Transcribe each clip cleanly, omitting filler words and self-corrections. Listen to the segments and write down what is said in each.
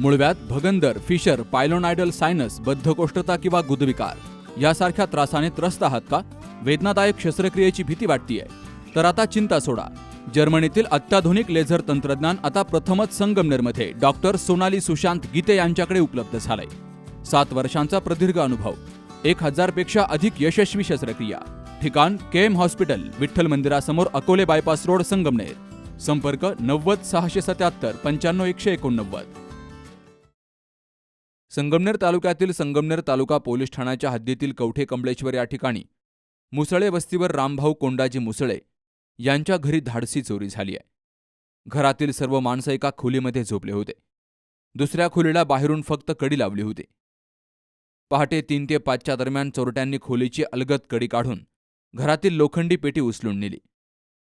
मूळव्याध, भगंदर, fissure, पायलोनायडल sinus, बद्धकोष्ठता किंवा गुदविकार यासारख्या त्रासाने त्रस्त आहात का? वेदनादायक शस्त्रक्रियेची भीती वाटतेय? तर आता चिंता सोडा. जर्मनीतील अत्याधुनिक लेझर तंत्रज्ञान आता प्रथमच संगमनेरमध्ये डॉक्टर सोनाली सुशांत गीते यांच्याकडे उपलब्ध झालंय. 7 वर्षांचा प्रदीर्घ अनुभव, 1000 पेक्षा अधिक यशस्वी शस्त्रक्रिया. ठिकाण केएम हॉस्पिटल, विठ्ठल मंदिरासमोर, अकोले बायपास रोड, संगमनेर. संपर्क 90 677 95 189. संगमनेर तालुक्यातील संगमनेर तालुका पोलीस ठाण्याच्या हद्दीतील कवठे कमळेश्वर या ठिकाणी मुसळे वस्तीवर रामभाऊ कोंडाजी मुसळे यांच्या घरी धाडसी चोरी झाली आहे. घरातील सर्व माणसं एका खोलीमध्ये झोपले होते. दुसऱ्या खोलीला बाहेरून फक्त कडी लावली होती. पहाटे 3 ते 5च्या दरम्यान चोरट्यांनी खोलीची अलगद कडी काढून घरातील लोखंडी पेटी उचलून नेली.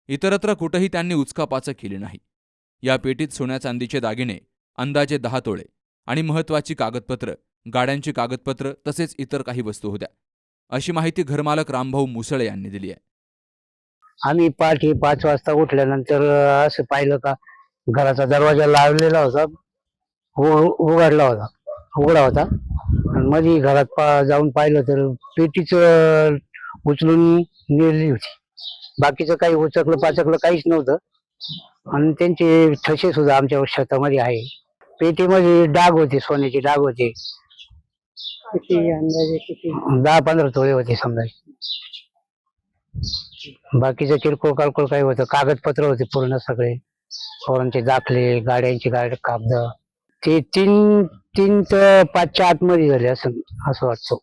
इतरत्र कुठेही त्यांनी उचकापाचक केली नाही. या पेटीत सोन्या चांदीचे दागिने अंदाजे 10 तोळे आणि महत्त्वाची कागदपत्र, गाड्यांची कागदपत्र तसेच इतर काही वस्तू होत्या, अशी माहिती घरमालक रामभाऊ मुसळे यांनी दिली आहे. आम्ही पहाटे 5 वाजता उठल्यानंतर असं पाहिलं का घराचा दरवाजा लावलेला होता, उघडा होता आणि मध्ये घरात जाऊन पाहिलं तर पेटीच उचलून नेली होती. बाकीचं काही उचकलं पाचकलं काहीच नव्हतं आणि त्यांचे ठसे सुद्धा आमच्या शेतामध्ये आहे. पेटीमध्ये डाग होते, सोन्याचे डाग होते. किती अंदाजे 10-15 तोळे होते समजा. बाकीचं किरकोळ काळकोळ काही होतं, कागदपत्र होते पूर्ण सगळे, पोरांचे दाखले, गाड्यांचे कागद. ते 3 ते 5च्या आतमध्ये झाले असं वाटतं.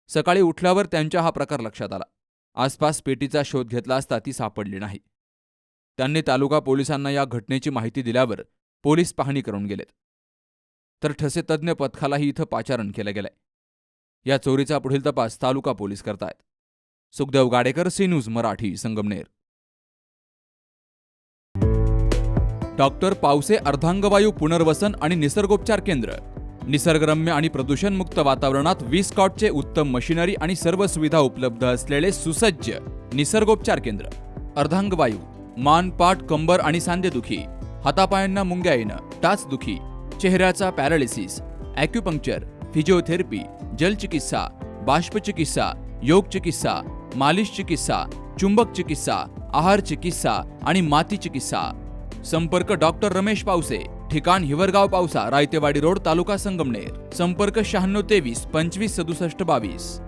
सकाळी उठल्यावर त्यांच्या हा प्रकार लक्षात आला. आसपास पेटीचा शोध घेतला असता ती सापडली नाही. त्यांनी तालुका पोलिसांना या घटनेची माहिती दिल्यावर पोलीस पाहणी करून गेलेत. तर ठसे तज्ज्ञ पथकालाही इथं पाचारण केलं गेलंय. या चोरीचा पुढील तपास तालुका पोलीस करतायत. Sukhdev Gadekar, C news Marathi, Sangamner. Doctor Pawase अर्धांगवायू पुनर्वसन आणि निसर्गोपचार केंद्र. निसर्गरम्य आणि प्रदूषणमुक्त वातावरणात 20 कॉटचे उत्तम मशिनरी आणि सर्व सुविधा उपलब्ध असलेले सुसज्ज निसर्गोपचार केंद्र. अर्धांगवायू, मान, पाठ, कंबर आणि सांधेदुखी, हातापायांना मुंग्या येणं, टाचदुखी, चेहऱ्याचा पॅरालिसिस, ॲक्युपंक्चर, फिजिओथेरपी, जलचिकित्सा, बाष्पचिकित्सा, योग चिकित्सा, मालिश चिकित्सा, चुंबक चिकित्सा, आहार चिकित्सा आणि माती चिकित्सा. संपर्क डॉक्टर रमेश पावसे. ठिकाण हिवरगाव पावसा, रायतेवाडी रोड, तालुका संगमनेर. संपर्क 96 23 25 67 22.